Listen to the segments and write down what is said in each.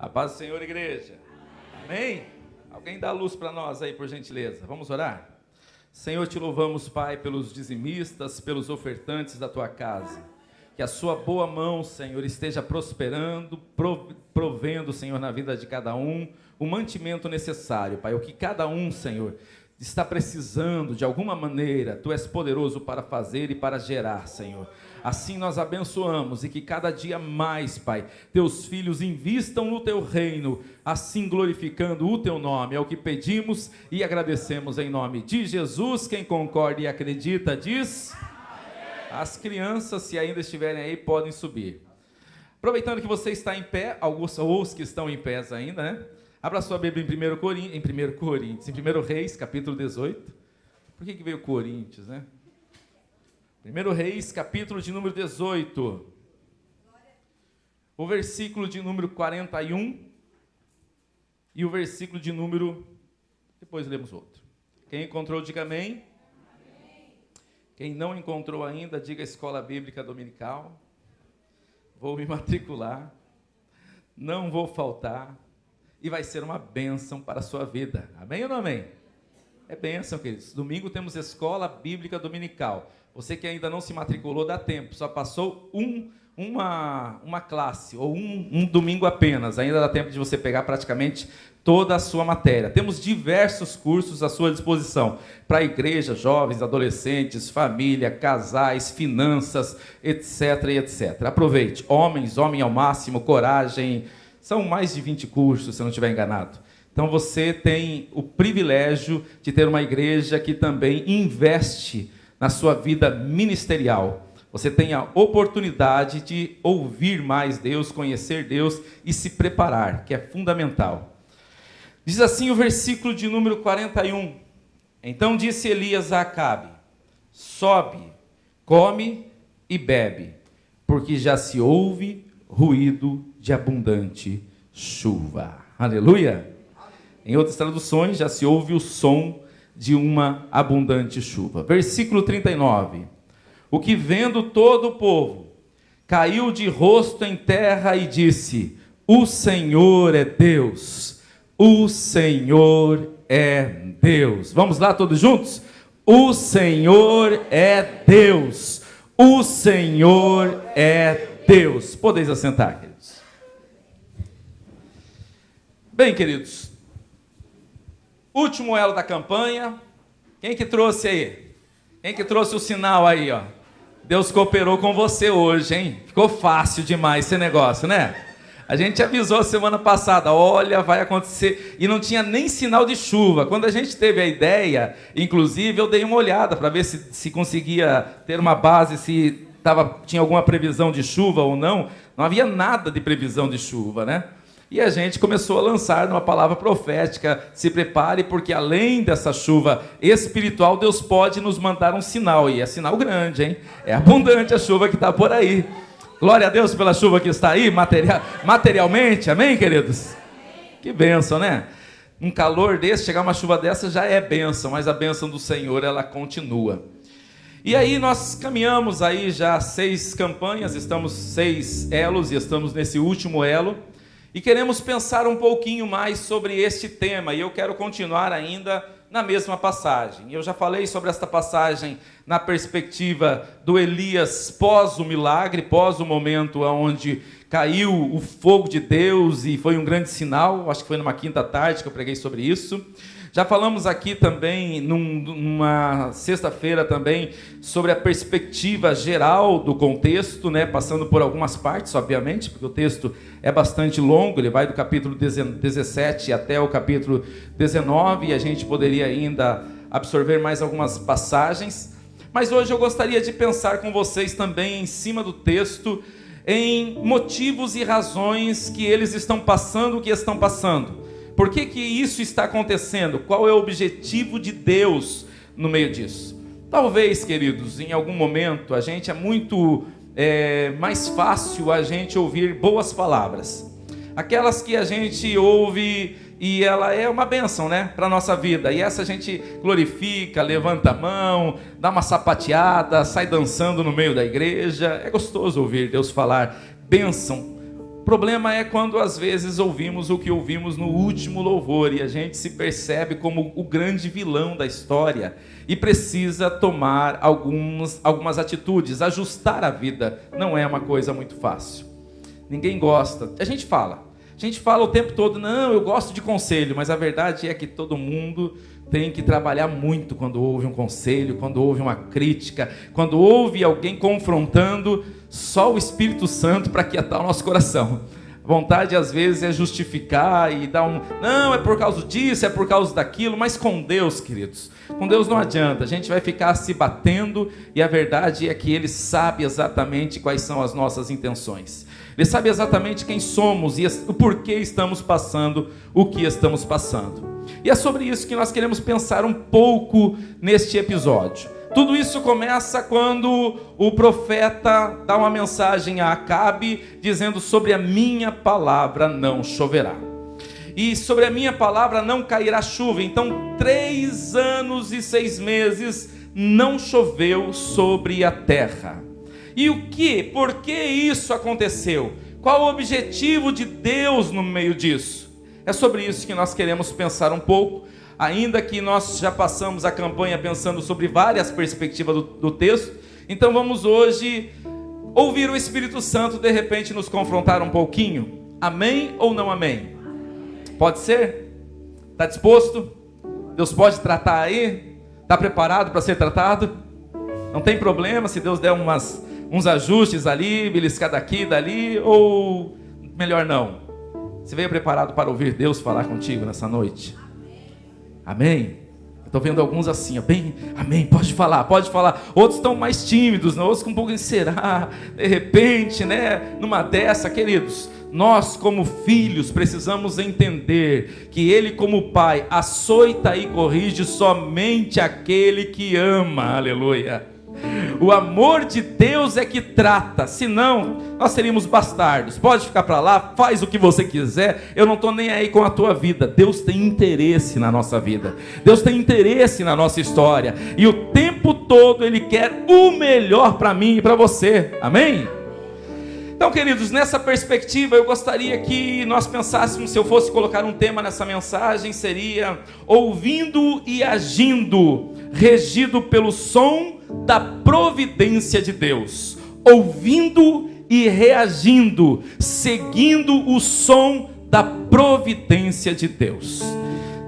A paz do Senhor, igreja. Amém? Alguém dá luz para nós aí, por gentileza. Vamos orar? Senhor, te louvamos, Pai, pelos dizimistas, pelos ofertantes da tua casa. Que a sua boa mão, Senhor, esteja prosperando, provendo, Senhor, na vida de cada um, o mantimento necessário, Pai. O que cada um, Senhor, está precisando de alguma maneira, tu és poderoso para fazer e para gerar, Senhor. Assim nós abençoamos e que cada dia mais, Pai, teus filhos invistam no teu reino, assim glorificando o teu nome. É o que pedimos e agradecemos em nome de Jesus. Quem concorda e acredita diz: as crianças, se ainda estiverem aí, podem subir. Aproveitando que você está em pé, alguns ou os que estão em pé ainda, né? Abra sua Bíblia em 1 Reis, capítulo 18. Por que veio Coríntios, né? 1 Reis, capítulo de número 18. O versículo de número 41 e o versículo de número... Depois lemos outro. Quem encontrou, diga amém. Quem não encontrou ainda, diga Escola Bíblica Dominical. Vou me matricular. Não vou faltar. E vai ser uma bênção para a sua vida. Amém ou não amém? É bênção, queridos. Domingo temos Escola Bíblica Dominical. Você que ainda não se matriculou, dá tempo. Só passou uma classe, ou um domingo apenas. Ainda dá tempo de você pegar praticamente toda a sua matéria. Temos diversos cursos à sua disposição. Para a igreja, jovens, adolescentes, família, casais, finanças, etc, etc. Aproveite. Homem ao máximo, coragem... São mais de 20 cursos, se eu não estiver enganado. Então você tem o privilégio de ter uma igreja que também investe na sua vida ministerial. Você tem a oportunidade de ouvir mais Deus, conhecer Deus e se preparar, que é fundamental. Diz assim o versículo de número 41. Então disse Elias a Acabe: sobe, come e bebe, porque já se ouve ruído de abundante chuva. Aleluia! Em outras traduções, já se ouve o som de uma abundante chuva. Versículo 39. O que vendo todo o povo, caiu de rosto em terra e disse: o Senhor é Deus, o Senhor é Deus. Vamos lá todos juntos? O Senhor é Deus, o Senhor é Deus. Podeis assentar, queridos. Bem, queridos, último elo da campanha. Quem que trouxe aí? Quem que trouxe o sinal aí, ó? Deus cooperou com você hoje, hein? Ficou fácil demais esse negócio, né? A gente avisou semana passada, olha, vai acontecer, e não tinha nem sinal de chuva. Quando a gente teve a ideia, inclusive, eu dei uma olhada para ver se conseguia ter uma base, se tinha alguma previsão de chuva ou não. Não havia nada de previsão de chuva, né? E a gente começou a lançar uma palavra profética: se prepare, porque além dessa chuva espiritual, Deus pode nos mandar um sinal, e é sinal grande, hein? É abundante a chuva que está por aí. Glória a Deus pela chuva que está aí, materialmente, amém, queridos? Que bênção, né? Um calor desse, chegar uma chuva dessa já é bênção, mas a bênção do Senhor, ela continua. E aí nós caminhamos aí já 6 campanhas, estamos 6 elos e estamos nesse último elo. E queremos pensar um pouquinho mais sobre este tema, e eu quero continuar ainda na mesma passagem. Eu já falei sobre esta passagem na perspectiva do Elias pós o milagre, pós o momento onde caiu o fogo de Deus e foi um grande sinal. Acho que foi numa quinta tarde que eu preguei sobre isso. Já falamos aqui também, numa sexta-feira também, sobre a perspectiva geral do contexto, né? Passando por algumas partes, obviamente, porque o texto é bastante longo, ele vai do capítulo 17 até o capítulo 19, e a gente poderia ainda absorver mais algumas passagens. Mas hoje eu gostaria de pensar com vocês também, em cima do texto, em motivos e razões que eles estão passando o que estão passando. Por que isso está acontecendo? Qual é o objetivo de Deus no meio disso? Talvez, queridos, em algum momento a gente é muito mais fácil a gente ouvir boas palavras. Aquelas que a gente ouve e ela é uma bênção, né, para a nossa vida. E essa a gente glorifica, levanta a mão, dá uma sapateada, sai dançando no meio da igreja. É gostoso ouvir Deus falar bênção O problema é quando às vezes ouvimos o que ouvimos no último louvor e a gente se percebe como o grande vilão da história e precisa tomar algumas atitudes, ajustar a vida. Não é uma coisa muito fácil. Ninguém gosta. A gente fala o tempo todo, não, eu gosto de conselho, mas a verdade é que todo mundo tem que trabalhar muito quando ouve um conselho, quando ouve uma crítica, quando ouve alguém confrontando. Só o Espírito Santo para aquietar o nosso coração. A vontade às vezes é justificar e dar não, é por causa disso, é por causa daquilo, mas com Deus, queridos, com Deus não adianta, a gente vai ficar se batendo e a verdade é que Ele sabe exatamente quais são as nossas intenções. Ele sabe exatamente quem somos e o porquê estamos passando o que estamos passando. E é sobre isso que nós queremos pensar um pouco neste episódio. Tudo isso começa quando o profeta dá uma mensagem a Acabe, dizendo: sobre a minha palavra não choverá. E sobre a minha palavra não cairá chuva. Então 3 anos e 6 meses não choveu sobre a terra. E por que isso aconteceu? Qual o objetivo de Deus no meio disso? É sobre isso que nós queremos pensar um pouco. Ainda que nós já passamos a campanha pensando sobre várias perspectivas do texto, então vamos hoje ouvir o Espírito Santo de repente nos confrontar um pouquinho. Amém ou não amém? Pode ser? Está disposto? Deus pode tratar aí? Está preparado para ser tratado? Não tem problema se Deus der uns ajustes ali, beliscar daqui, dali, ou melhor não? Você veio preparado para ouvir Deus falar contigo nessa noite? Amém? Estou vendo alguns assim, bem, amém, pode falar. Outros estão mais tímidos, outros com um pouco de será, de repente, né? Numa dessa, queridos, nós como filhos precisamos entender que Ele como Pai açoita e corrige somente aquele que ama, aleluia. O amor de Deus é que trata, senão nós seríamos bastardos. Pode ficar para lá, faz o que você quiser, eu não estou nem aí com a tua vida. Deus tem interesse na nossa vida, Deus tem interesse na nossa história, e o tempo todo Ele quer o melhor para mim e para você, amém? Então, queridos, nessa perspectiva eu gostaria que nós pensássemos, se eu fosse colocar um tema nessa mensagem, seria ouvindo e agindo, regido pelo som da providência de Deus. Ouvindo e reagindo, seguindo o som da providência de Deus.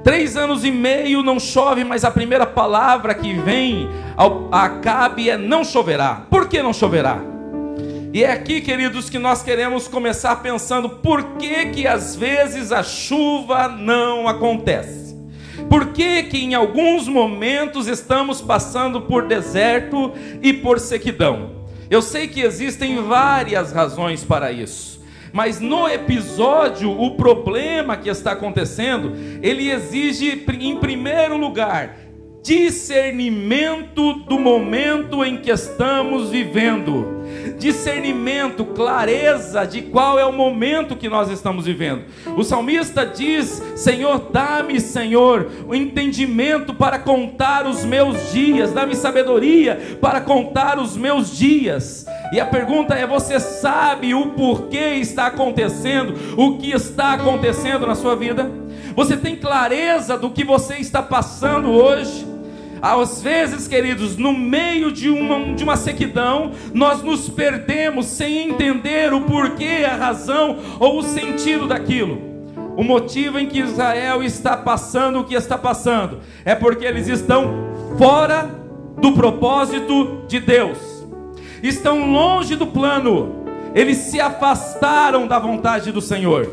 3 anos e meio não chove, mas a primeira palavra que vem a Acabe é: não choverá. Por que não choverá? E é aqui, queridos, que nós queremos começar pensando por que às vezes a chuva não acontece. Por que em alguns momentos estamos passando por deserto e por sequidão? Eu sei que existem várias razões para isso, mas no episódio, o problema que está acontecendo, ele exige, em primeiro lugar, discernimento do momento em que estamos vivendo. Discernimento, clareza de qual é o momento que nós estamos vivendo. O salmista diz: Senhor, dá-me, Senhor, o entendimento para contar os meus dias, dá-me sabedoria para contar os meus dias. E a pergunta é: você sabe o porquê está acontecendo, o que está acontecendo na sua vida? Você tem clareza do que você está passando hoje? Às vezes, queridos, no meio de uma sequidão, nós nos perdemos sem entender o porquê, a razão ou o sentido daquilo. O motivo em que Israel está passando o que está passando é porque eles estão fora do propósito de Deus, estão longe do plano, eles se afastaram da vontade do Senhor,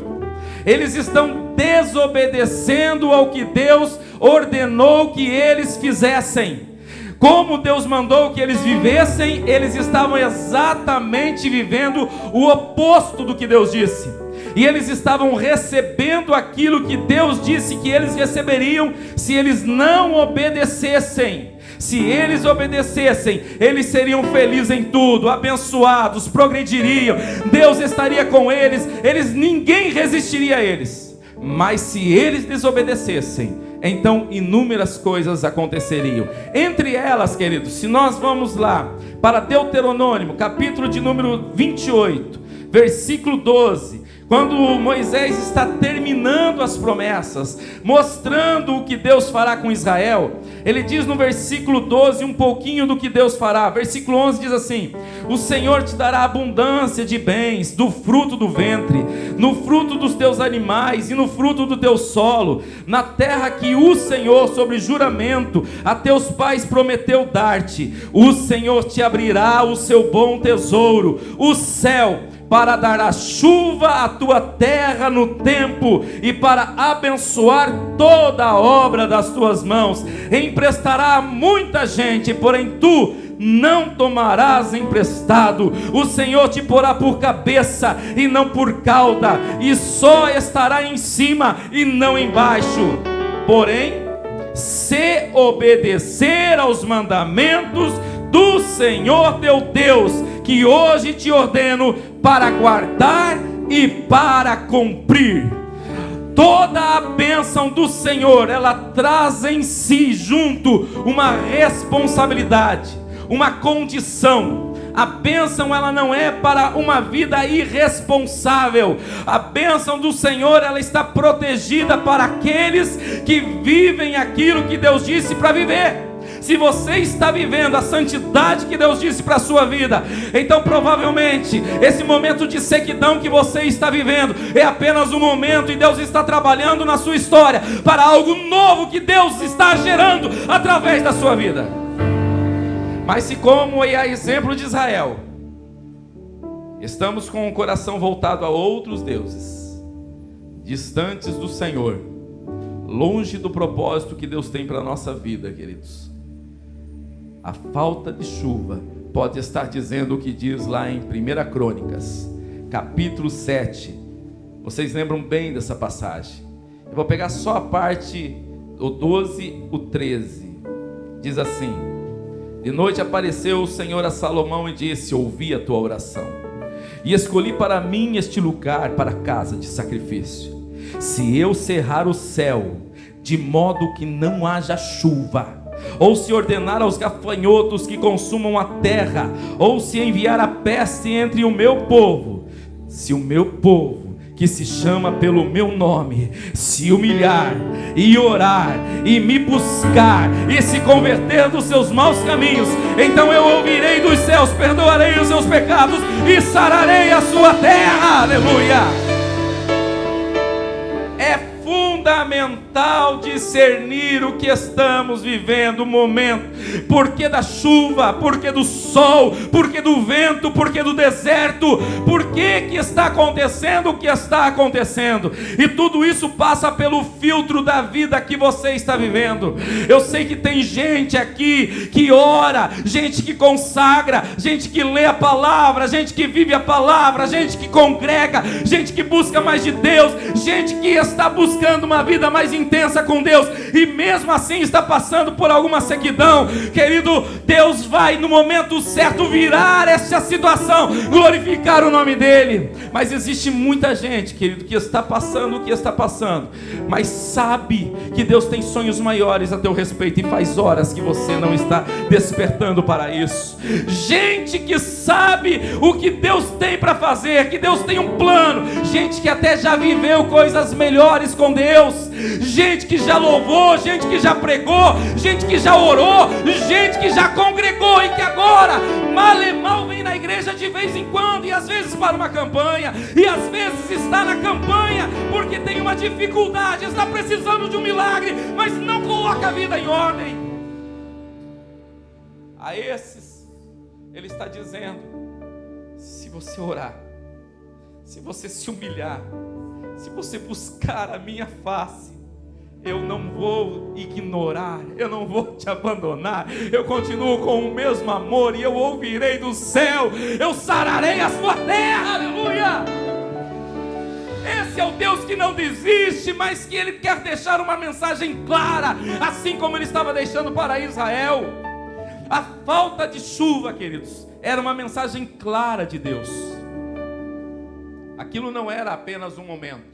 eles estão desobedecendo ao que Deus ordenou que eles fizessem. Como Deus mandou que eles vivessem, eles estavam exatamente vivendo o oposto do que Deus disse. E eles estavam recebendo aquilo que Deus disse que eles receberiam se eles não obedecessem. Se eles obedecessem, eles seriam felizes em tudo, abençoados, progrediriam, Deus estaria com eles, ninguém resistiria a eles. Mas se eles desobedecessem, então inúmeras coisas aconteceriam. Entre elas, queridos, se nós vamos lá para Deuteronômio, capítulo de número 28, versículo 12, Quando Moisés está terminando as promessas, mostrando o que Deus fará com Israel, ele diz no versículo 12 um pouquinho do que Deus fará. Versículo 11 diz assim: o Senhor te dará abundância de bens, do fruto do ventre, no fruto dos teus animais e no fruto do teu solo, na terra que o Senhor, sobre juramento, a teus pais prometeu dar-te. O Senhor te abrirá o seu bom tesouro, o céu, para dar a chuva à tua terra no tempo, e para abençoar toda a obra das tuas mãos. Emprestará a muita gente, porém tu não tomarás emprestado. O Senhor te porá por cabeça e não por cauda, e só estará em cima e não embaixo. Porém, se obedecer aos mandamentos do Senhor teu Deus, que hoje te ordeno, para guardar e para cumprir. Toda a bênção do Senhor, ela traz em si junto uma responsabilidade, uma condição. A bênção, ela não é para uma vida irresponsável. A bênção do Senhor, ela está protegida para aqueles que vivem aquilo que Deus disse para viver. Se você está vivendo a santidade que Deus disse para a sua vida, então provavelmente esse momento de sequidão que você está vivendo é apenas um momento, e Deus está trabalhando na sua história para algo novo que Deus está gerando através da sua vida. Mas se, como é a exemplo de Israel, estamos com o coração voltado a outros deuses, distantes do Senhor, longe do propósito que Deus tem para a nossa vida, queridos, a falta de chuva pode estar dizendo o que diz lá em 1 Crônicas, capítulo 7. Vocês lembram bem dessa passagem. Eu vou pegar só a parte, o 12, o 13. Diz assim: de noite apareceu o Senhor a Salomão e disse: ouvi a tua oração, e escolhi para mim este lugar para a casa de sacrifício. Se eu cerrar o céu, de modo que não haja chuva, ou se ordenar aos gafanhotos que consumam a terra, ou se enviar a peste entre o meu povo, se o meu povo, que se chama pelo meu nome, se humilhar e orar e me buscar e se converter dos seus maus caminhos, então eu ouvirei dos céus, perdoarei os seus pecados e sararei a sua terra. Aleluia! É fundamental discernir o que estamos vivendo, o momento. Porque da chuva, porque do sol, porque do vento, porque do deserto. Por que está acontecendo o que está acontecendo? E tudo isso passa pelo filtro da vida que você está vivendo. Eu sei que tem gente aqui que ora, gente que consagra, gente que lê a palavra, gente que vive a palavra, gente que congrega, gente que busca mais de Deus, gente que está buscando uma vida mais intensa com Deus, e mesmo assim está passando por alguma sequidão. Querido, Deus vai no momento certo virar essa situação, glorificar o nome dele. Mas existe muita gente, querido, que está passando o que está passando, mas sabe que Deus tem sonhos maiores a teu respeito, e faz horas que você não está despertando para isso. Gente que sabe o que Deus tem para fazer, que Deus tem um plano, gente que até já viveu coisas melhores com Deus, gente que já louvou, gente que já pregou, gente que já orou, gente que já congregou e que agora mal e mal vem na igreja de vez em quando, e às vezes para uma campanha, e às vezes está na campanha porque tem uma dificuldade, está precisando de um milagre, mas não coloca a vida em ordem. A esses ele está dizendo: se você orar, se você se humilhar, se você buscar a minha face, eu não vou ignorar, eu não vou te abandonar, eu continuo com o mesmo amor, e eu ouvirei do céu, eu sararei a sua terra. Aleluia! Esse é o Deus que não desiste, mas que Ele quer deixar uma mensagem clara, assim como Ele estava deixando para Israel. A falta de chuva, queridos, era uma mensagem clara de Deus. Aquilo não era apenas um momento,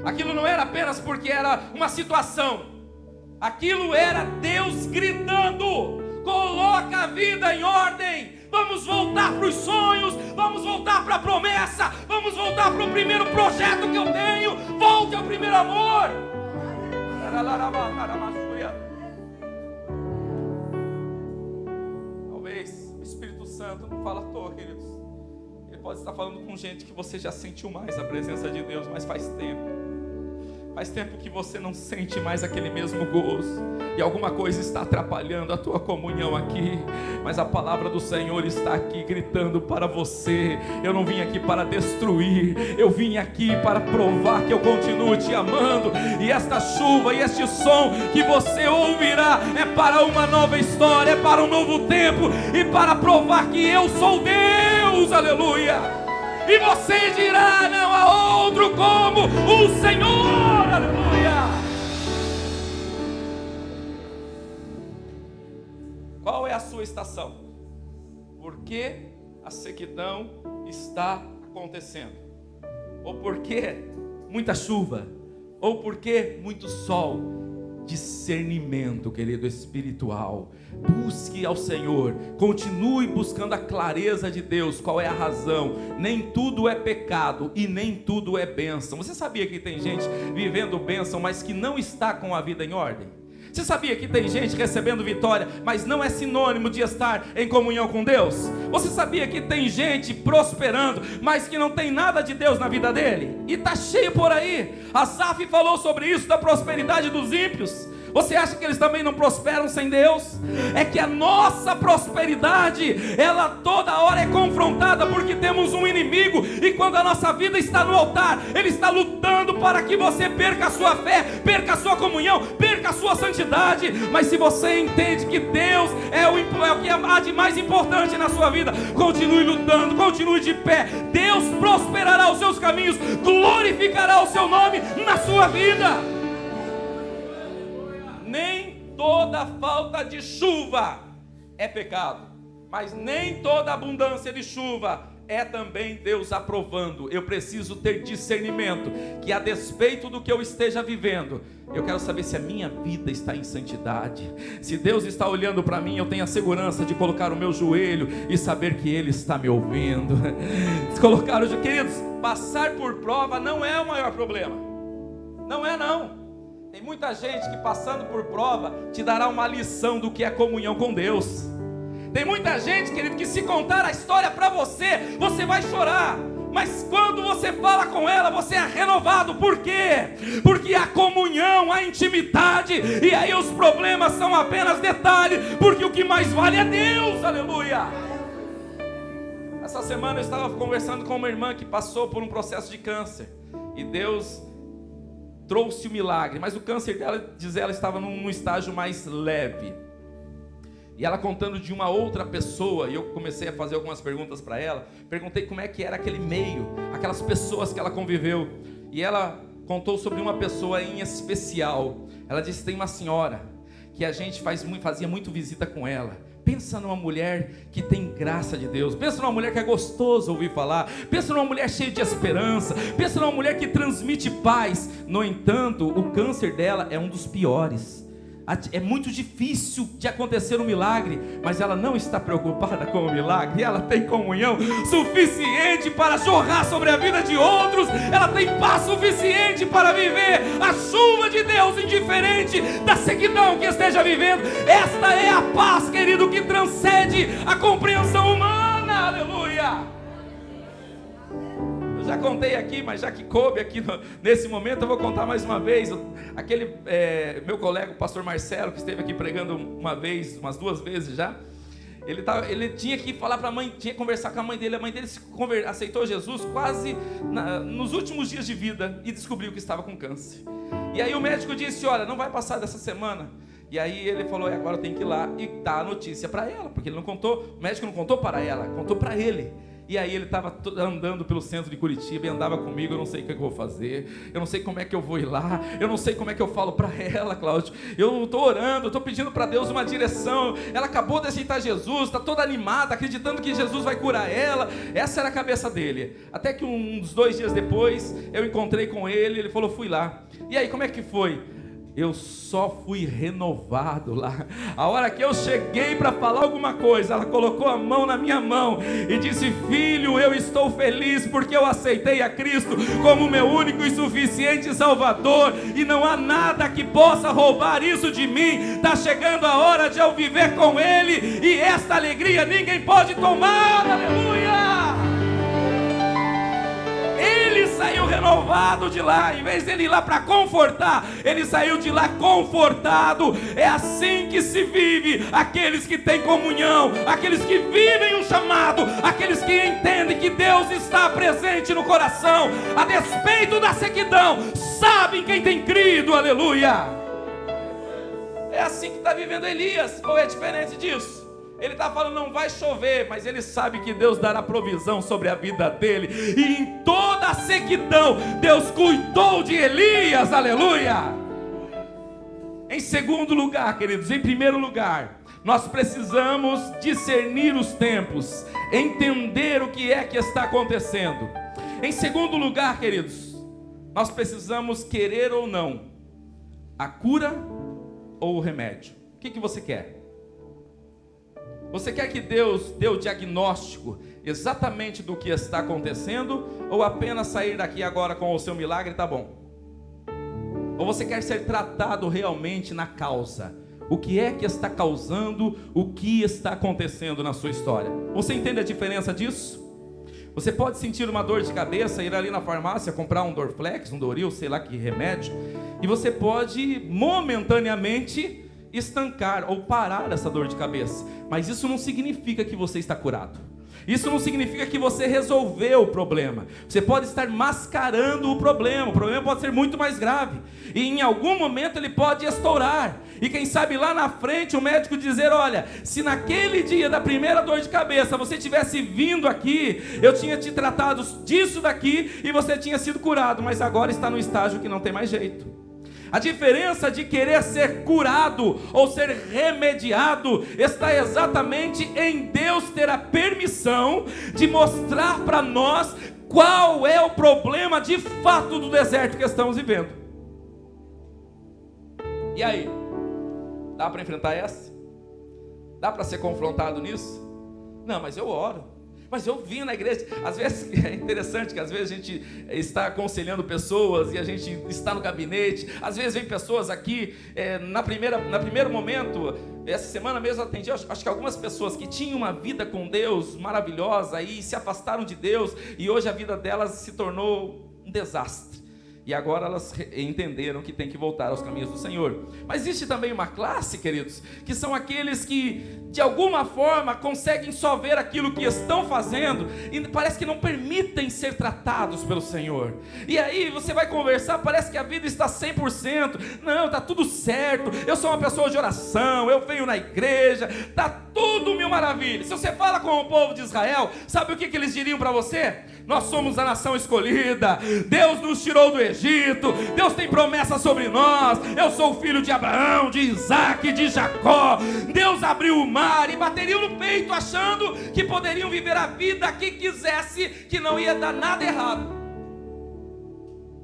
aquilo não era apenas porque era uma situação, aquilo era Deus gritando: coloca a vida em ordem, vamos voltar para os sonhos, vamos voltar para a promessa, vamos voltar para o primeiro projeto que eu tenho. Volte ao primeiro amor. Talvez o Espírito Santo não fala à toa, queridos. Ele pode estar falando com gente que você já sentiu mais a presença de Deus, mas faz tempo. Faz tempo que você não sente mais aquele mesmo gozo, e alguma coisa está atrapalhando a tua comunhão aqui, mas a palavra do Senhor está aqui gritando para você: eu não vim aqui para destruir, eu vim aqui para provar que eu continuo te amando, e esta chuva e este som que você ouvirá é para uma nova história, é para um novo tempo, e para provar que eu sou Deus, aleluia. E você dirá: não há outro como o Senhor, aleluia. Qual é a sua estação? Por que a sequidão está acontecendo? Ou por que muita chuva? Ou por que muito sol? Discernimento, querido, espiritual. Busque ao Senhor, continue buscando a clareza de Deus. Qual é a razão? Nem tudo é pecado e nem tudo é bênção. Você sabia que tem gente vivendo bênção, mas que não está com a vida em ordem? Você sabia que tem gente recebendo vitória, mas não é sinônimo de estar em comunhão com Deus? Você sabia que tem gente prosperando, mas que não tem nada de Deus na vida dele? E está cheio por aí. Asaf falou sobre isso, da prosperidade dos ímpios. Você acha que eles também não prosperam sem Deus? É que a nossa prosperidade, ela toda hora é confrontada, porque temos um inimigo, e quando a nossa vida está no altar, ele está lutando para que você perca a sua fé, perca a sua comunhão, perca a sua santidade. Mas se você entende que Deus é o que há de mais importante na sua vida, continue lutando, continue de pé. Deus prosperará os seus caminhos, glorificará o seu nome na sua vida. Nem toda falta de chuva é pecado, mas nem toda abundância de chuva é também Deus aprovando. Eu preciso ter discernimento, que a despeito do que eu esteja vivendo, eu quero saber se a minha vida está em santidade. Se Deus está olhando para mim, eu tenho a segurança de colocar o meu joelho e saber que Ele está me ouvindo. Colocar o... Queridos, passar por prova não é o maior problema. Não é não. Tem muita gente que passando por prova te dará uma lição do que é comunhão com Deus. Tem muita gente, querido, que se contar a história para você, você vai chorar. Mas quando você fala com ela, você é renovado. Por quê? Porque há comunhão, há intimidade, e aí os problemas são apenas detalhe, porque o que mais vale é Deus, aleluia. Essa semana eu estava conversando com uma irmã que passou por um processo de câncer, e Deus trouxe o milagre, mas o câncer dela, diz ela, estava num estágio mais leve. E ela contando de uma outra pessoa, e eu comecei a fazer algumas perguntas para ela. Perguntei como é que era aquele meio, aquelas pessoas que ela conviveu. E ela contou sobre uma pessoa em especial. Ela disse: tem uma senhora que a gente fazia muito visita com ela. Pensa numa mulher que tem graça de Deus. Pensa numa mulher que é gostoso ouvir falar. Pensa numa mulher cheia de esperança. Pensa numa mulher que transmite paz. No entanto, o câncer dela é um dos piores. É muito difícil de acontecer um milagre, mas ela não está preocupada com o milagre. Ela tem comunhão suficiente para jorrar sobre a vida de outros. Ela tem paz suficiente para viver a chuva de Deus, indiferente da sequidão que esteja vivendo. Esta é a paz, querido, que transcende a compreensão humana, aleluia. Já contei aqui, mas já que coube aqui nesse momento, eu vou contar mais uma vez. Aquele meu colega, o pastor Marcelo, que esteve aqui pregando umas 2 vezes já, ele tinha que falar para a mãe, tinha que conversar com a mãe dele. A mãe dele aceitou Jesus quase nos últimos dias de vida e descobriu que estava com câncer. E aí o médico disse: olha, não vai passar dessa semana. E aí ele falou: agora eu tenho que ir lá e dar a notícia para ela, porque ele não contou, o médico não contou para ela, contou para ele. E aí ele estava andando pelo centro de Curitiba e andava comigo. Eu não sei o que eu vou fazer, eu não sei como é que eu vou ir lá, eu não sei como é que eu falo para ela, Cláudio. Eu estou orando, eu estou pedindo para Deus uma direção. Ela acabou de aceitar Jesus, está toda animada, acreditando que Jesus vai curar ela. Essa era a cabeça dele. Até que uns 2 dias depois eu encontrei com ele, ele falou: fui lá. E aí, como é que foi? eu só fui renovado lá. A hora que eu cheguei para falar alguma coisa, ela colocou a mão na minha mão e disse: filho, eu estou feliz porque eu aceitei a Cristo como meu único e suficiente Salvador, e não há nada que possa roubar isso de mim. Está chegando a hora de eu viver com Ele, e esta alegria ninguém pode tomar. Aleluia! Ele saiu renovado de lá. Em vez dele ir lá para confortar, ele saiu de lá confortado. É assim que se vive. Aqueles que têm comunhão, aqueles que vivem o chamado, aqueles que entendem que Deus está presente no coração, a despeito da sequidão, sabem quem tem crido. Aleluia! É assim que está vivendo Elias. Ou é diferente disso? Ele está falando, não vai chover, mas ele sabe que Deus dará provisão sobre a vida dele. E em toda a sequidão, Deus cuidou de Elias, aleluia. Em segundo lugar, queridos, em primeiro lugar, nós precisamos discernir os tempos, entender o que é que está acontecendo. Em segundo lugar, queridos, nós precisamos querer ou não a cura ou o remédio. O que você quer? Você quer que Deus dê o diagnóstico exatamente do que está acontecendo, ou apenas sair daqui agora com o seu milagre e tá bom? Ou você quer ser tratado realmente na causa? O que é que está causando o que está acontecendo na sua história? Você entende a diferença disso? Você pode sentir uma dor de cabeça, ir ali na farmácia, comprar um Dorflex, um Doril, sei lá que remédio, e você pode momentaneamente estancar ou parar essa dor de cabeça, mas isso não significa que você está curado. Isso não significa que você resolveu o problema. Você pode estar mascarando o problema pode ser muito mais grave, e em algum momento ele pode estourar, e quem sabe lá na frente o médico dizer: olha, se naquele dia da primeira dor de cabeça você tivesse vindo aqui, eu tinha te tratado disso daqui e você tinha sido curado, mas agora está no estágio que não tem mais jeito. A diferença de querer ser curado ou ser remediado está exatamente em Deus ter a permissão de mostrar para nós qual é o problema de fato do deserto que estamos vivendo. E aí? Dá para enfrentar essa? Dá para ser confrontado nisso? Não, mas eu oro. Mas eu vim na igreja. Às vezes é interessante que às vezes a gente está aconselhando pessoas e a gente está no gabinete. Às vezes vem pessoas aqui, no primeiro momento, essa semana mesmo eu atendi, acho que algumas pessoas que tinham uma vida com Deus maravilhosa e se afastaram de Deus, e hoje a vida delas se tornou um desastre. E agora elas entenderam que tem que voltar aos caminhos do Senhor. Mas existe também uma classe, queridos, que são aqueles que de alguma forma conseguem só ver aquilo que estão fazendo e parece que não permitem ser tratados pelo Senhor. E aí você vai conversar, parece que a vida está 100%. Não, está tudo certo, eu sou uma pessoa de oração, eu venho na igreja, está tudo mil maravilhas. Se você fala com o povo de Israel, sabe o que eles diriam para você? Nós somos a nação escolhida, Deus nos tirou do Egito, Deus tem promessa sobre nós, eu sou o filho de Abraão, de Isaac, de Jacó. Deus abriu o mar, e bateriam no peito achando que poderiam viver a vida que quisesse, que não ia dar nada errado.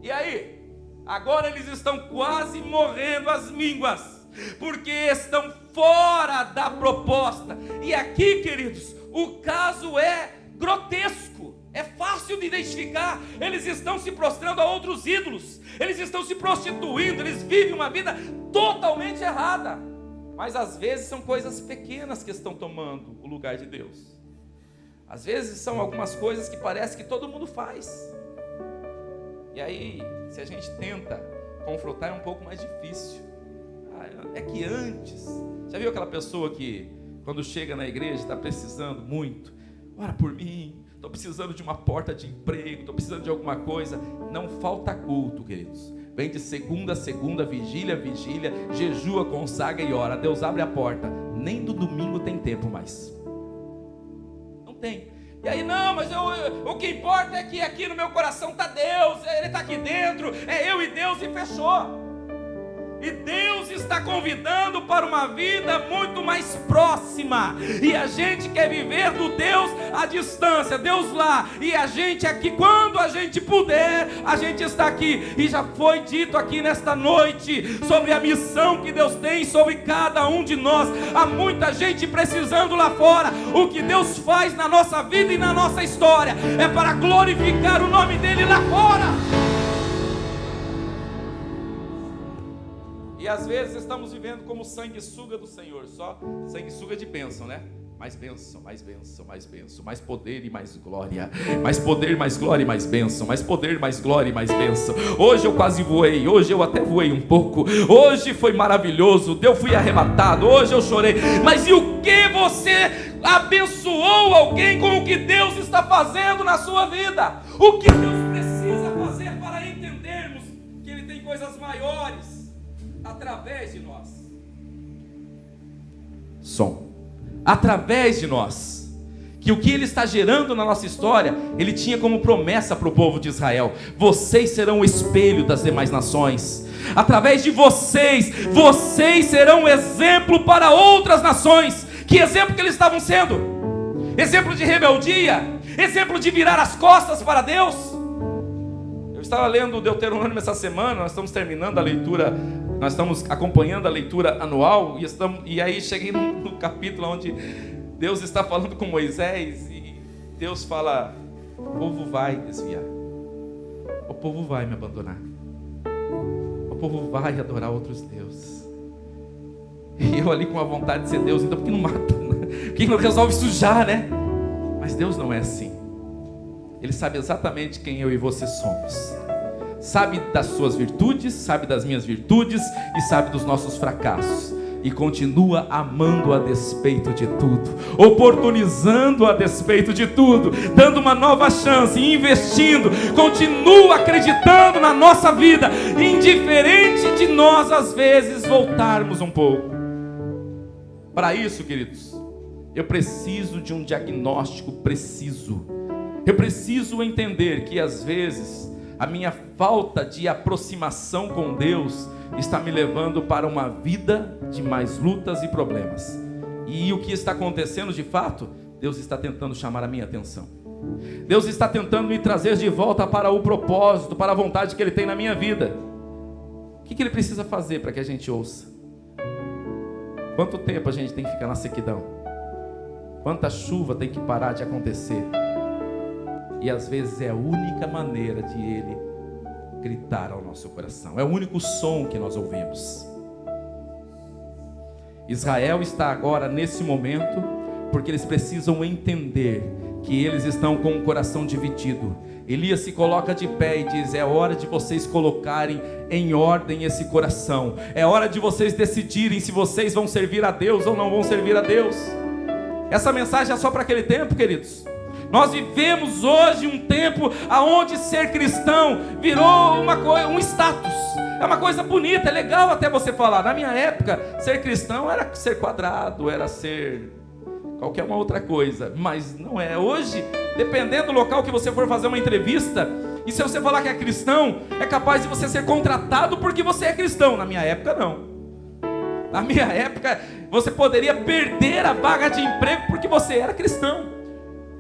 E aí? Agora eles estão quase morrendo às mínguas, porque estão fora da proposta. E aqui, queridos, o caso é grotesco. É fácil de identificar. Eles estão se prostrando a outros ídolos, eles estão se prostituindo, eles vivem uma vida totalmente errada. Mas às vezes são coisas pequenas que estão tomando o lugar de Deus. Às vezes são algumas coisas que parece que todo mundo faz. E aí, se a gente tenta confrontar, é um pouco mais difícil. É que antes, já viu aquela pessoa que quando chega na igreja está precisando muito? Ora por mim, estou precisando de uma porta de emprego, estou precisando de alguma coisa. Não falta culto, queridos. Vem de segunda a segunda, vigília a vigília, jejua, consagra e ora. Deus abre a porta. Nem do domingo tem tempo mais. Não tem. E aí, não, mas o que importa é que aqui no meu coração está Deus, Ele está aqui dentro, é eu e Deus, e fechou. E Deus está convidando para uma vida muito mais próxima. E a gente quer viver do Deus à distância, Deus lá, e a gente aqui. Quando a gente puder, a gente está aqui. E já foi dito aqui nesta noite sobre a missão que Deus tem sobre cada um de nós. Há muita gente precisando lá fora. O que Deus faz na nossa vida e na nossa história é para glorificar o nome dele lá fora. E às vezes estamos vivendo como sanguessuga do Senhor, só sanguessuga de bênção, né? Mais bênção, mais bênção, mais bênção, mais poder e mais glória, mais poder, mais glória e mais bênção, mais poder, mais glória e mais bênção. Hoje eu quase voei, hoje eu até voei um pouco, hoje foi maravilhoso, eu fui arrebatado, hoje eu chorei. Mas e o que você abençoou alguém com o que Deus está fazendo na sua vida? O que Deus precisa fazer para entendermos que Ele tem coisas maiores através de nós? Através de nós, que o que Ele está gerando na nossa história, Ele tinha como promessa para o povo de Israel: vocês serão o espelho das demais nações. Através de vocês serão exemplo para outras nações. Que exemplo que eles estavam sendo? Exemplo de rebeldia, exemplo de virar as costas para Deus. Eu estava lendo o Deuteronômio essa semana, nós estamos terminando a leitura, nós estamos acompanhando a leitura anual, e aí cheguei no capítulo onde Deus está falando com Moisés, e Deus fala: o povo vai desviar, o povo vai me abandonar, o povo vai adorar outros deuses. E eu ali com a vontade de ser Deus, então por que não mata? Por que não resolve sujar, né? Mas Deus não é assim. Ele sabe exatamente quem eu e você somos. Sabe das suas virtudes, sabe das minhas virtudes e sabe dos nossos fracassos. E continua amando a despeito de tudo, oportunizando a despeito de tudo, dando uma nova chance, investindo, continua acreditando na nossa vida, indiferente de nós às vezes voltarmos um pouco. Para isso, queridos, eu preciso de um diagnóstico preciso. Eu preciso entender que às vezes a minha falta de aproximação com Deus está me levando para uma vida de mais lutas e problemas. E o que está acontecendo de fato? Deus está tentando chamar a minha atenção. Deus está tentando me trazer de volta para o propósito, para a vontade que Ele tem na minha vida. O que Ele precisa fazer para que a gente ouça? Quanto tempo a gente tem que ficar na sequidão? Quanta chuva tem que parar de acontecer? E às vezes é a única maneira de Ele gritar ao nosso coração. É o único som que nós ouvimos. Israel está agora nesse momento porque eles precisam entender que eles estão com o coração dividido. Elias se coloca de pé e diz: é hora de vocês colocarem em ordem esse coração. É hora de vocês decidirem se vocês vão servir a Deus ou não vão servir a Deus. Essa mensagem é só para aquele tempo, queridos. Nós vivemos hoje um tempo onde ser cristão virou um status. É uma coisa bonita, é legal até você falar. Na minha época, ser cristão era ser quadrado, era ser qualquer uma outra coisa. Mas não é. Hoje, dependendo do local que você for fazer uma entrevista, e se você falar que é cristão, é capaz de você ser contratado porque você é cristão. Na minha época, não. Na minha época, você poderia perder a vaga de emprego porque você era cristão.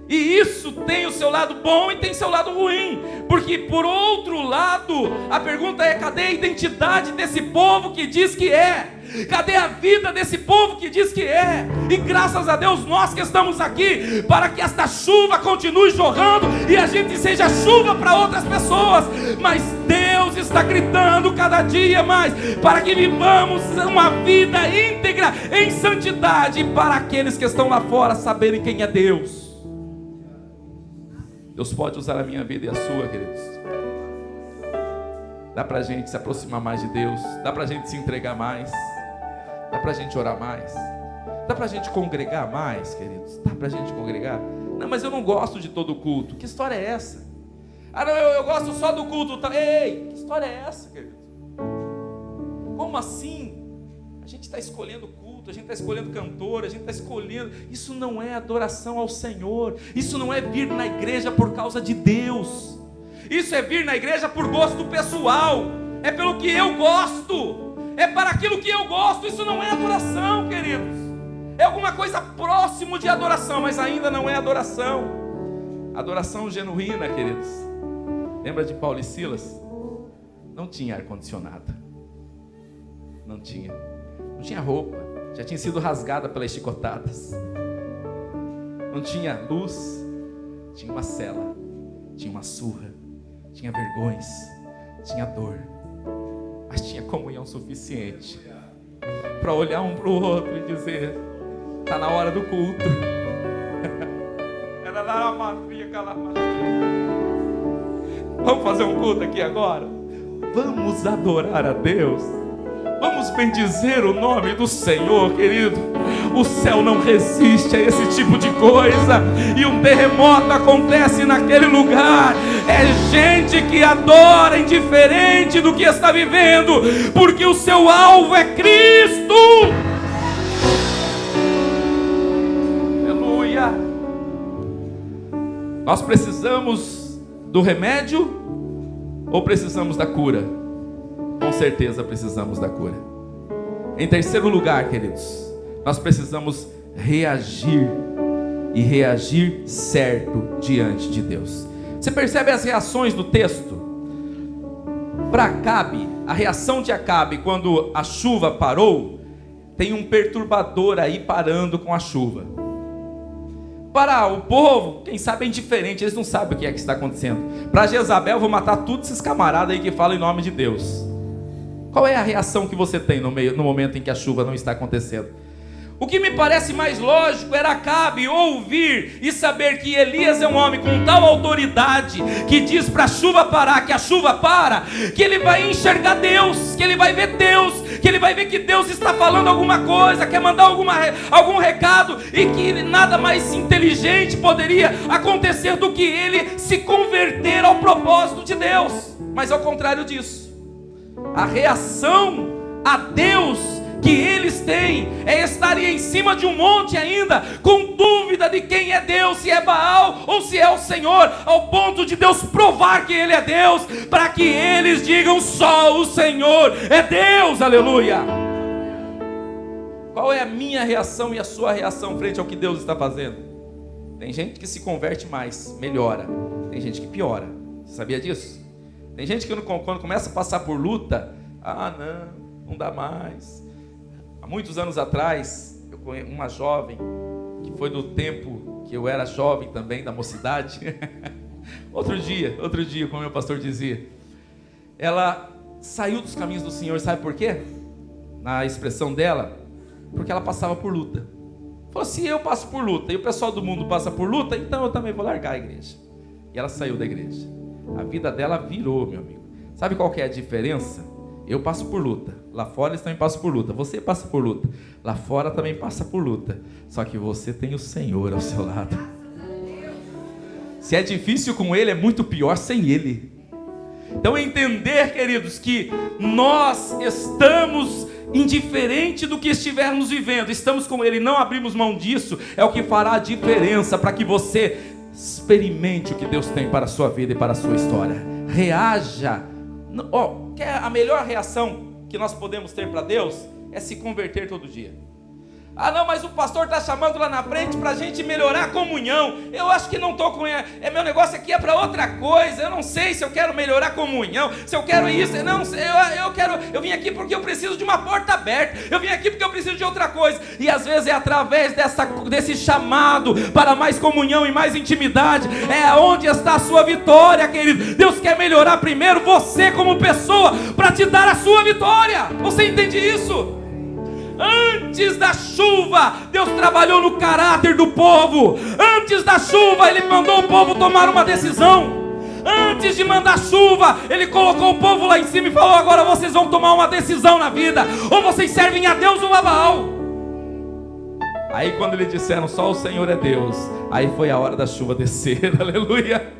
E isso tem o seu lado bom e tem seu lado ruim, porque por outro lado, a pergunta é: cadê a identidade desse povo que diz que é? Cadê a vida desse povo que diz que é? E graças a Deus nós que estamos aqui, para que esta chuva continue jorrando e a gente seja chuva para outras pessoas. Mas Deus está gritando cada dia mais para que vivamos uma vida íntegra em santidade, para aqueles que estão lá fora saberem quem é Deus. Deus pode usar a minha vida e a sua, queridos. Dá pra gente se aproximar mais de Deus, dá pra gente se entregar mais, dá pra gente orar mais, dá pra gente congregar mais, queridos. Dá pra gente congregar. Não, mas eu não gosto de todo culto. Que história é essa? Ah, não, eu gosto só do culto. Ei, que história é essa, querido? Como assim? A gente está escolhendo culto, a gente está escolhendo cantor, a gente está escolhendo. Isso não é adoração ao Senhor. Isso não é vir na igreja por causa de Deus. Isso é vir na igreja por gosto pessoal. É pelo que eu gosto. é para aquilo que eu gosto. Isso não é adoração, queridos. É alguma coisa próximo de adoração, mas ainda não é adoração. Adoração genuína, queridos. Lembra de Paulo e Silas? Não tinha ar-condicionado. Não tinha roupa. Já tinha sido rasgada pelas chicotadas. Não tinha luz. Tinha uma cela. Tinha uma surra. Tinha vergões. Tinha dor. Mas tinha comunhão suficiente para olhar um para o outro e dizer: está na hora do culto. Vamos fazer um culto aqui agora? Vamos adorar a Deus. Vamos bendizer o nome do Senhor, querido. O céu não resiste a esse tipo de coisa. E um terremoto acontece naquele lugar. É gente que adora indiferente do que está vivendo, porque o seu alvo é Cristo. Aleluia. Nós precisamos do remédio ou precisamos da cura? Com certeza precisamos da cura. Em terceiro lugar, queridos, nós precisamos reagir, e reagir certo diante de Deus. Você percebe as reações do texto? Para Acabe, a reação de Acabe quando a chuva parou, tem um perturbador aí parando com a chuva. Para o povo, quem sabe é indiferente, eles não sabem o que é que está acontecendo. Para Jezabel, vou matar todos esses camaradas aí que falam em nome de Deus. Qual é a reação que você tem no momento em que a chuva não está acontecendo? O que me parece mais lógico era Acabe ouvir e saber que Elias é um homem com tal autoridade que diz para a chuva parar, que a chuva para, que ele vai enxergar Deus, que ele vai ver Deus, que ele vai ver que Deus está falando alguma coisa, quer mandar algum recado, e que nada mais inteligente poderia acontecer do que ele se converter ao propósito de Deus. Mas ao contrário disso, a reação a Deus que eles têm é estarem em cima de um monte ainda, com dúvida de quem é Deus, se é Baal ou se é o Senhor, ao ponto de Deus provar que Ele é Deus, para que eles digam: só o Senhor é Deus, aleluia. Qual é a minha reação e a sua reação frente ao que Deus está fazendo? Tem gente que se converte mais, melhora. Tem gente que piora. Você sabia disso? Tem gente que quando começa a passar por luta, não dá mais. Há muitos anos atrás, eu conheci uma jovem, que foi do tempo que eu era jovem também, da mocidade. Outro dia, como meu pastor dizia, ela saiu dos caminhos do Senhor, sabe por quê? Na expressão dela, porque ela passava por luta. Falou: se eu passo por luta e o pessoal do mundo passa por luta, então eu também vou largar a igreja. E ela saiu da igreja. A vida dela virou, meu amigo. Sabe qual que é a diferença? Eu passo por luta. Lá fora eles também passam por luta. Você passa por luta. Lá fora também passa por luta. Só que você tem o Senhor ao seu lado. Se é difícil com Ele, é muito pior sem Ele. Então entender, queridos, que nós estamos indiferente do que estivermos vivendo, estamos com Ele, não abrimos mão disso, é o que fará a diferença para que você experimente o que Deus tem para a sua vida e para a sua história. Reaja. Quer a melhor reação que nós podemos ter para Deus? É se converter todo dia. Não, mas o pastor está chamando lá na frente para a gente melhorar a comunhão. Eu acho que não estou com... meu negócio aqui é para outra coisa. Eu não sei se eu quero melhorar a comunhão, se eu quero isso. Não, eu vim aqui porque eu preciso de uma porta aberta. Eu vim aqui porque eu preciso de outra coisa. E às vezes é através desse chamado para mais comunhão e mais intimidade, é onde está a sua vitória, querido. Deus quer melhorar primeiro você como pessoa, para te dar a sua vitória. Você entende isso? Antes da chuva, Deus trabalhou no caráter do povo. Antes da chuva, Ele mandou o povo tomar uma decisão. Antes de mandar chuva, Ele colocou o povo lá em cima e falou: agora vocês vão tomar uma decisão na vida. Ou vocês servem a Deus ou a Baal. Aí quando eles disseram: só o Senhor é Deus, aí foi a hora da chuva descer. Aleluia.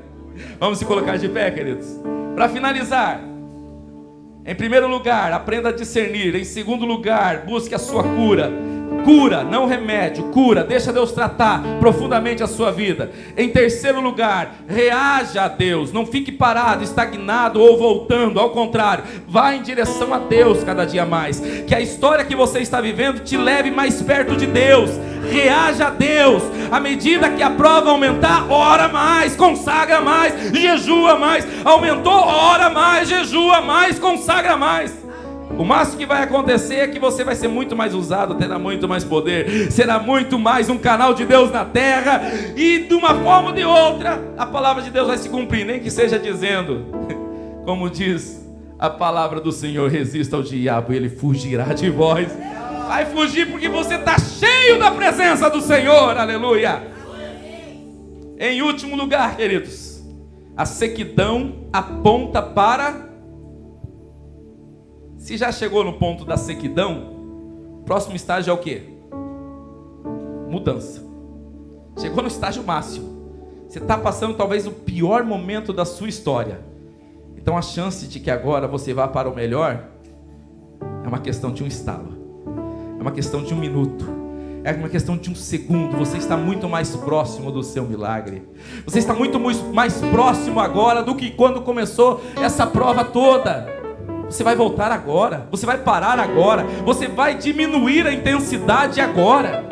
Vamos se colocar de pé, queridos. Para finalizar, em primeiro lugar, aprenda a discernir. Em segundo lugar, busque a sua cura. Cura, não remédio, cura. Deixa Deus tratar profundamente a sua vida. Em terceiro lugar, reaja a Deus. Não fique parado, estagnado ou voltando. Ao contrário, vá em direção a Deus cada dia mais. Que a história que você está vivendo te leve mais perto de Deus. Reaja a Deus. À medida que a prova aumentar, ora mais, consagra mais, jejua mais. Aumentou, ora mais, jejua mais, consagra mais. O máximo que vai acontecer é que você vai ser muito mais usado, terá muito mais poder, será muito mais um canal de Deus na terra, e de uma forma ou de outra, a palavra de Deus vai se cumprir, nem que seja dizendo, como diz a palavra do Senhor: resista ao diabo e ele fugirá de vós. Vai fugir porque você está cheio da presença do Senhor, aleluia. Em último lugar, queridos, a sequidão aponta para... Se já chegou no ponto da sequidão, o próximo estágio é o quê? Mudança. Chegou no estágio máximo. Você está passando talvez o pior momento da sua história. Então a chance de que agora você vá para o melhor é uma questão de um estalo. É uma questão de um minuto. É uma questão de um segundo. Você está muito mais próximo do seu milagre. Você está muito mais próximo agora do que quando começou essa prova toda. Você vai voltar agora, você vai parar agora, você vai diminuir a intensidade agora.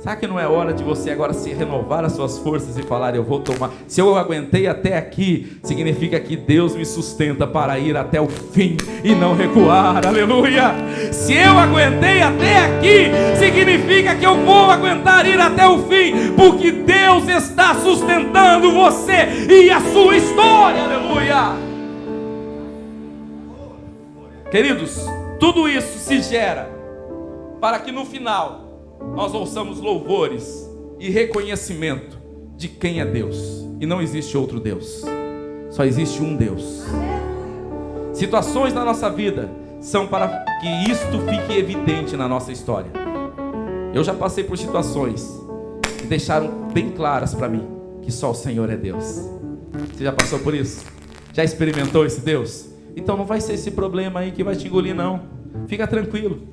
Sabe que não é hora de você agora se renovar as suas forças e falar: eu vou tomar. Se eu aguentei até aqui, significa que Deus me sustenta para ir até o fim e não recuar, aleluia. Se eu aguentei até aqui, significa que eu vou aguentar ir até o fim, porque Deus está sustentando você e a sua história, aleluia. Queridos, tudo isso se gera para que no final nós ouçamos louvores e reconhecimento de quem é Deus. E não existe outro Deus, só existe um Deus. Situações na nossa vida são para que isto fique evidente na nossa história. Eu já passei por situações que deixaram bem claras para mim que só o Senhor é Deus. Você já passou por isso? Já experimentou esse Deus? Então não vai ser esse problema aí que vai te engolir, não. Fica tranquilo.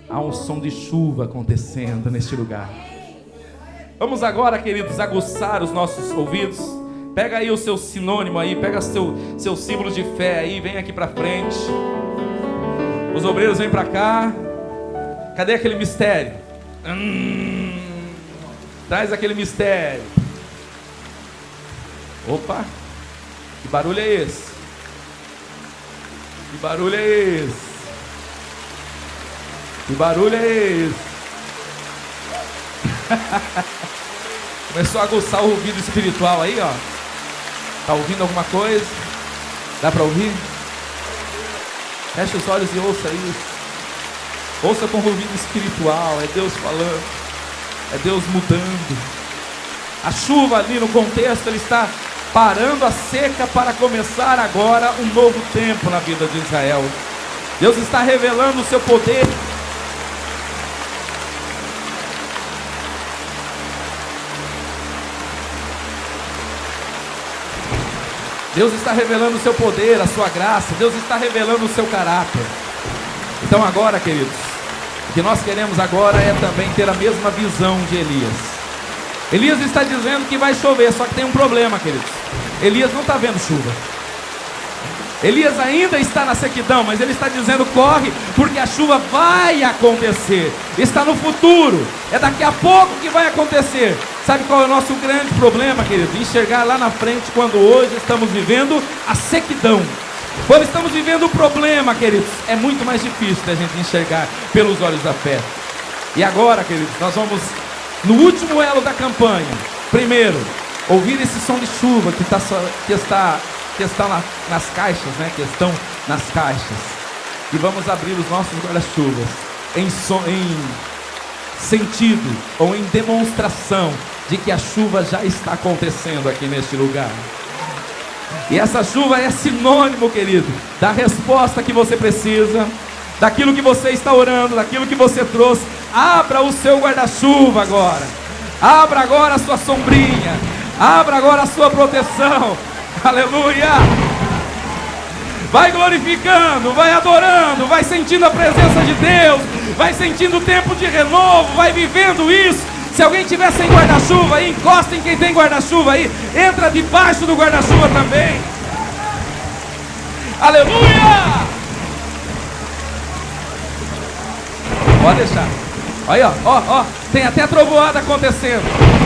Há um som de chuva acontecendo neste lugar. Vamos agora, queridos, aguçar os nossos ouvidos. Pega aí o seu sinônimo aí, pega seu símbolo de fé aí, vem aqui para frente. Os obreiros vêm para cá. Cadê aquele mistério? Traz aquele mistério. Opa, que barulho é esse? Que barulho é esse? Que barulho é esse? Começou a aguçar o ouvido espiritual aí, ó. Tá ouvindo alguma coisa? Dá para ouvir? Feche os olhos e ouça isso. Ouça com o ouvido espiritual. É Deus falando. É Deus mudando. A chuva ali no contexto, ele está parando a seca para começar agora um novo tempo na vida de Israel. Deus está revelando o seu poder. Deus está revelando o seu poder, a sua graça. Deus está revelando o seu caráter. Então agora, queridos, o que nós queremos agora é também ter a mesma visão de Elias. Elias está dizendo que vai chover, só que tem um problema, queridos. Elias não está vendo chuva. Elias ainda está na sequidão, mas ele está dizendo: corre, porque a chuva vai acontecer. Está no futuro, é daqui a pouco que vai acontecer. Sabe qual é o nosso grande problema, queridos? Enxergar lá na frente, quando hoje estamos vivendo a sequidão. Quando estamos vivendo o problema, queridos, é muito mais difícil da gente enxergar pelos olhos da fé. E agora, queridos, nós vamos no último elo da campanha. Primeiro, ouvir esse som de chuva que está nas caixas, né? Que estão nas caixas. E vamos abrir os nossos guarda-chuvas em sentido ou em demonstração de que a chuva já está acontecendo aqui neste lugar. E essa chuva é sinônimo, querido, da resposta que você precisa, daquilo que você está orando, daquilo que você trouxe. Abra o seu guarda-chuva agora. Abra agora a sua sombrinha. Abra agora a sua proteção. Aleluia. Vai glorificando, vai adorando, vai sentindo a presença de Deus, vai sentindo o tempo de renovo, vai vivendo isso. Se alguém tiver sem guarda-chuva aí, encosta em quem tem guarda-chuva aí, entra debaixo do guarda-chuva também. Aleluia! Pode deixar. Olha, ó, tem até trovoada acontecendo.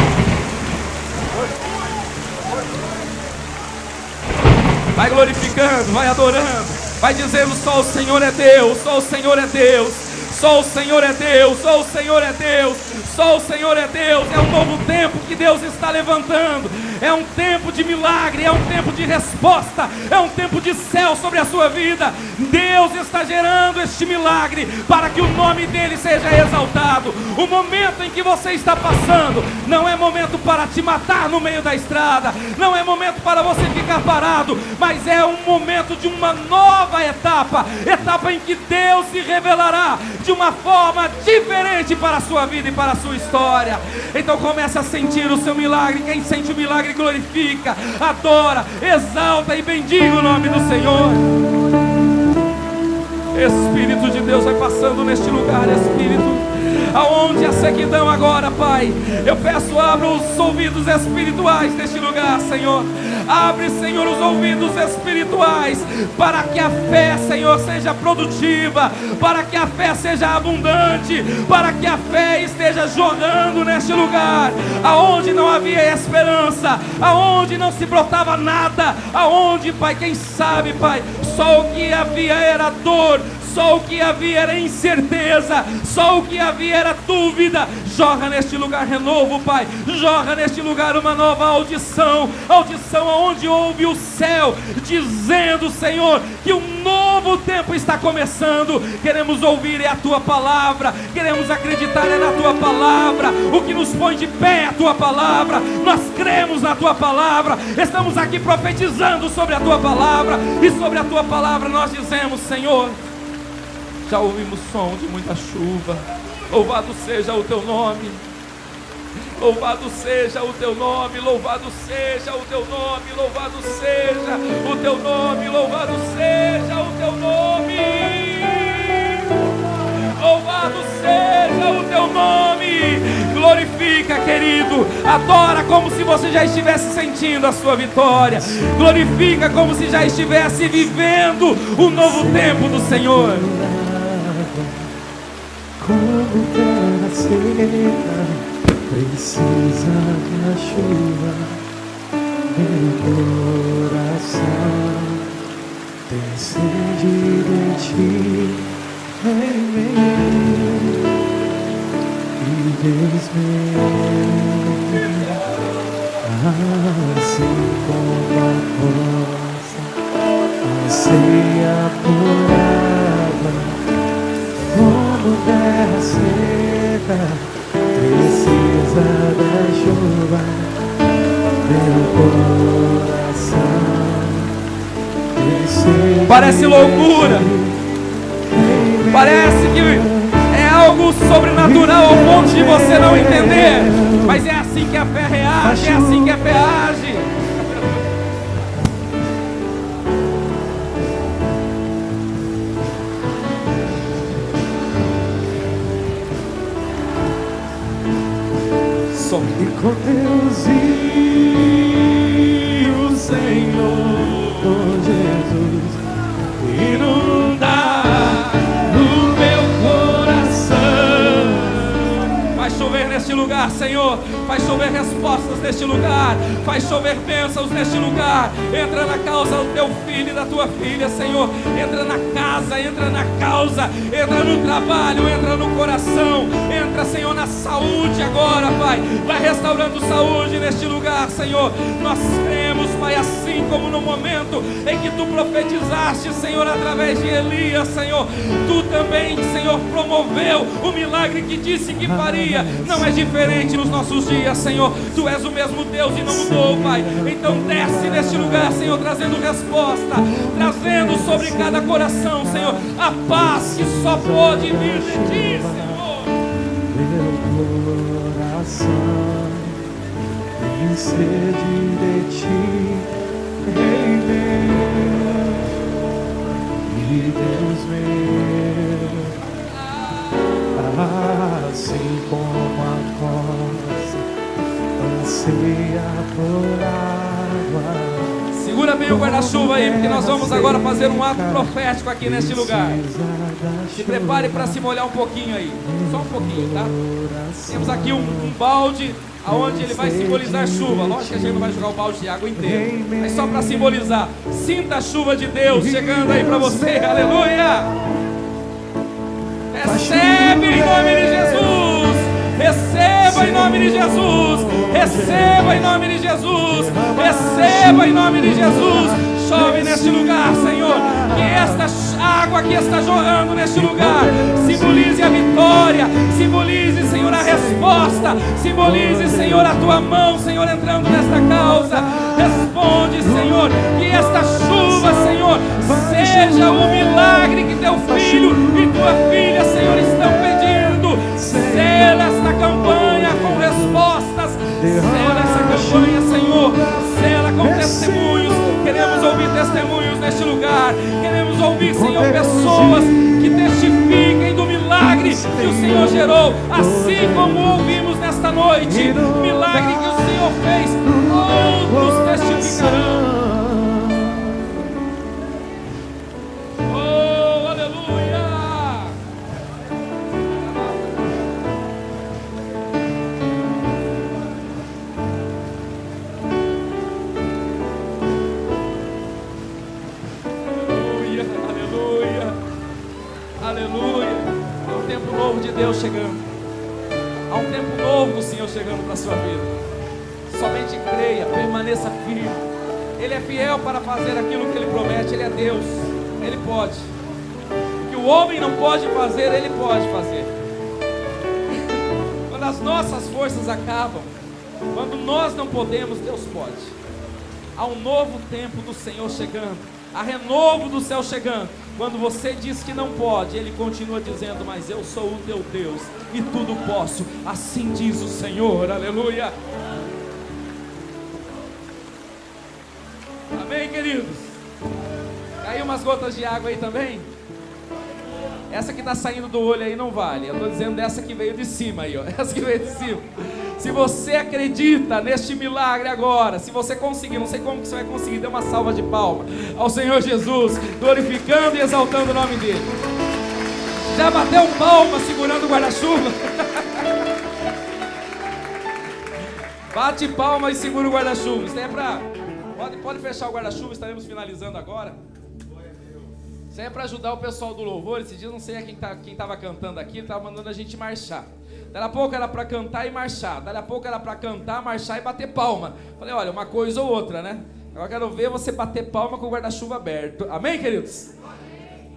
Vai glorificando, vai adorando, vai dizendo: só o Senhor é Deus, só o Senhor é Deus, só o Senhor é Deus, só o Senhor é Deus, só o Senhor é Deus. É um novo tempo que Deus está levantando, é um tempo de milagre, é um tempo de resposta, é um tempo de céu sobre a sua vida. Deus está gerando este milagre para que o nome dele seja exaltado. O momento em que você está passando não é momento para te matar no meio da estrada, não é momento para você ficar parado, mas é um momento de uma nova etapa em que Deus se revelará de uma forma diferente para a sua vida e para a sua história. Então comece a sentir o seu milagre. Quem sente o milagre glorifica, adora, exalta e bendiga o nome do Senhor. Espírito de Deus vai passando neste lugar, Espírito. Aonde a sequidão agora, Pai, eu peço, abra os ouvidos espirituais deste lugar, Senhor. Abre, Senhor, os ouvidos espirituais, para que a fé, Senhor, seja produtiva, para que a fé seja abundante, para que a fé esteja jorrando neste lugar, aonde não havia esperança, aonde não se brotava nada, aonde, Pai, quem sabe, Pai, só o que havia era dor, só o que havia era incerteza, só o que havia era dúvida. Jorra neste lugar renovo, Pai. Jorra neste lugar uma nova audição onde ouve o céu dizendo, Senhor, que um novo tempo está começando. Queremos ouvir é a Tua palavra, queremos acreditar é na Tua palavra. O que nos põe de pé é a Tua palavra. Nós cremos na Tua palavra, estamos aqui profetizando sobre a Tua palavra, e sobre a Tua palavra nós dizemos, Senhor, já ouvimos som de muita chuva. Louvado seja o Teu nome. Louvado seja o Teu nome. Louvado seja o Teu nome. Louvado seja o Teu nome. Louvado seja o Teu nome. Louvado seja o Teu nome. Glorifica, querido. Adora como se você já estivesse sentindo a sua vitória. Glorifica como se já estivesse vivendo o novo tempo do Senhor. Como terra seca precisa da chuva, meu coração tem sede de Ti, vem e desme, assim como a rosa anseia por água. Como terra seca precisa da chuva, meu coração. Parece loucura, parece que é algo sobrenatural ao ponto de você não entender, mas é assim que a fé reage, é assim que a fé age. E com Deus e o Senhor, com Jesus, inundar o meu coração. Faz chover neste lugar, Senhor. Faz chover respostas neste lugar. Faz chover bênçãos neste lugar. Entra na causa do Teu filho e da Tua filha, Senhor. Entra na casa, entra na causa, entra no trabalho, entra no coração. Entra, Senhor, na saúde agora, Pai. Vai restaurando saúde neste lugar, Senhor. Nós cremos, Pai, assim como no momento em que Tu profetizaste, Senhor, através de Elias, Senhor. Tu também, Senhor, promoveu o milagre que disse que faria. Não é diferente nos nossos dias, Senhor. Tu és o mesmo Deus e não mudou, Pai. Então desce neste lugar, Senhor, trazendo resposta, trazendo sobre cada coração, Senhor, a paz que só pode vir de Ti, Senhor. Meu coração tem sede de Ti, Rei meu. Deus meu, assim como a costa anseia por água. Segura bem o guarda-chuva aí, porque nós vamos agora fazer um ato profético aqui neste lugar. Se prepare para se molhar um pouquinho aí, só um pouquinho, tá? Temos aqui um balde, aonde ele vai simbolizar chuva. Lógico que a gente não vai jogar o balde de água inteiro, mas só para simbolizar. Sinta a chuva de Deus chegando aí para você, aleluia! Recebe em nome de Jesus! Receba em nome de Jesus! Receba em nome de Jesus! Receba em nome de Jesus! Chove neste lugar, Senhor. Que esta água que está jorrando neste lugar simbolize a vitória, simbolize, Senhor, a resposta, simbolize, Senhor, a tua mão, Senhor, entrando nesta causa. Responde, Senhor, que esta chuva, Senhor, seja o milagre que teu filho e tua filha, Senhor, estão pedindo. Sela esta campanha com respostas, sela essa campanha, Senhor, sela com testemunhos. Queremos ouvir testemunhos neste lugar. Queremos ouvir, Senhor, pessoas que testifiquem do milagre que o Senhor gerou, assim como ouvimos nesta noite. Milagre que o Senhor fez, outros testificarão. Oh, aleluia! Aleluia. Há um tempo novo de Deus chegando. Há um tempo novo do Senhor chegando para a sua vida. Somente creia, permaneça firme. Ele é fiel para fazer aquilo que Ele promete. Ele é Deus, Ele pode. O que o homem não pode fazer, Ele pode fazer. Quando as nossas forças acabam, quando nós não podemos, Deus pode. Há um novo tempo do Senhor chegando. Há renovo do céu chegando. Quando você diz que não pode, Ele continua dizendo: mas eu sou o teu Deus e tudo posso. Assim diz o Senhor, aleluia. Amém, queridos? Caiu umas gotas de água aí também? Essa que está saindo do olho aí não vale. Eu estou dizendo dessa que veio de cima aí, ó. Essa que veio de cima. Se você acredita neste milagre agora, se você conseguir, não sei como que você vai conseguir, dê uma salva de palmas ao Senhor Jesus, glorificando e exaltando o nome dele. Já bateu palma segurando o guarda-chuva? Bate palma e segura o guarda-chuva. Isso é para... Pode fechar o guarda-chuva, estaremos finalizando agora. Isso é para ajudar o pessoal do louvor. Esse dia eu não sei quem estava cantando aqui, ele estava mandando a gente marchar. Daqui a pouco era para cantar e marchar. Daqui a pouco era para cantar, marchar e bater palma. Falei, olha, uma coisa ou outra, né? Agora quero ver você bater palma com o guarda-chuva aberto. Amém, queridos? Amém.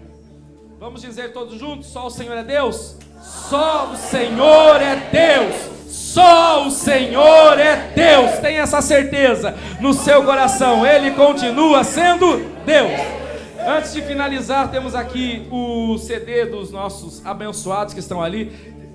Vamos dizer todos juntos: só o Senhor é Deus? Só o Senhor é Deus. Só o Senhor é Deus. Tenha essa certeza no seu coração. Ele continua sendo Deus. Antes de finalizar, temos aqui o CD dos nossos abençoados que estão ali.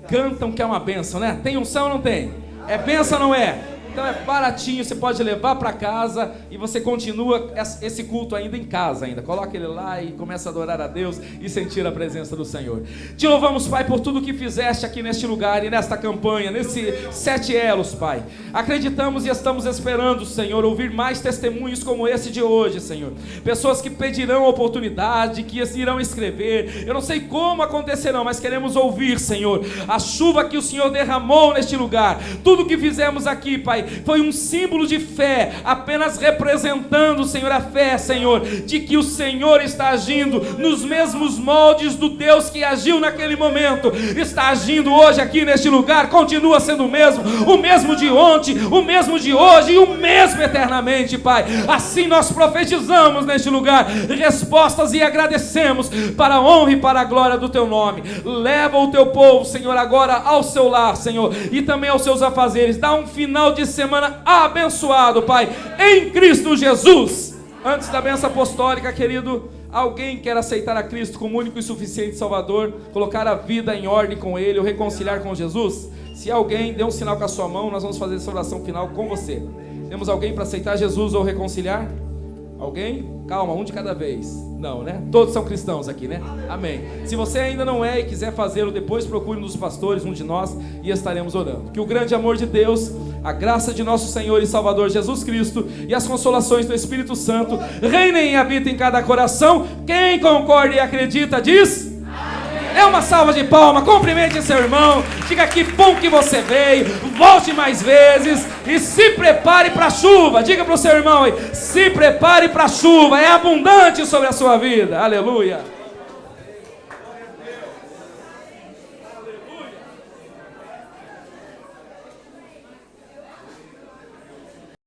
Cantam que é uma bênção, né? Tem unção ou não tem? É bênção ou não é? Então é baratinho, você pode levar para casa e você continua esse culto ainda em casa ainda. Coloca ele lá e começa a adorar a Deus e sentir a presença do Senhor. Te louvamos, Pai, por tudo que fizeste aqui neste lugar e nesta campanha, nesses 7 elos, Pai. Acreditamos e estamos esperando, Senhor, ouvir mais testemunhos como esse de hoje, Senhor. Pessoas que pedirão oportunidade, que irão escrever. Eu não sei como acontecerão, mas queremos ouvir, Senhor, a chuva que o Senhor derramou neste lugar. Tudo que fizemos aqui, Pai, foi um símbolo de fé, apenas representando, Senhor, a fé, Senhor, de que o Senhor está agindo nos mesmos moldes do Deus que agiu naquele momento, está agindo hoje aqui neste lugar, continua sendo o mesmo de ontem, o mesmo de hoje e o mesmo eternamente, Pai. Assim nós profetizamos neste lugar respostas e agradecemos para a honra e para a glória do Teu nome. Leva o Teu povo, Senhor, agora ao seu lar, Senhor, e também aos seus afazeres. Dá um final de semana abençoado, Pai, em Cristo Jesus. Antes da bênção apostólica, querido, alguém quer aceitar a Cristo como único e suficiente Salvador, colocar a vida em ordem com Ele ou reconciliar com Jesus? Se alguém, dê um sinal com a sua mão, nós vamos fazer essa oração final com você. Temos alguém para aceitar Jesus ou reconciliar? Alguém? Calma, um de cada vez. Não, né? Todos são cristãos aqui, né? Amém. Se você ainda não é e quiser fazê-lo, depois procure um dos pastores, um de nós, e estaremos orando. Que o grande amor de Deus, a graça de nosso Senhor e Salvador Jesus Cristo e as consolações do Espírito Santo reinem e habitem em cada coração. Quem concorda e acredita diz... É uma salva de palmas, cumprimente seu irmão, diga que bom que você veio, volte mais vezes e se prepare para a chuva. Diga para o seu irmão aí, se prepare para a chuva, é abundante sobre a sua vida, aleluia.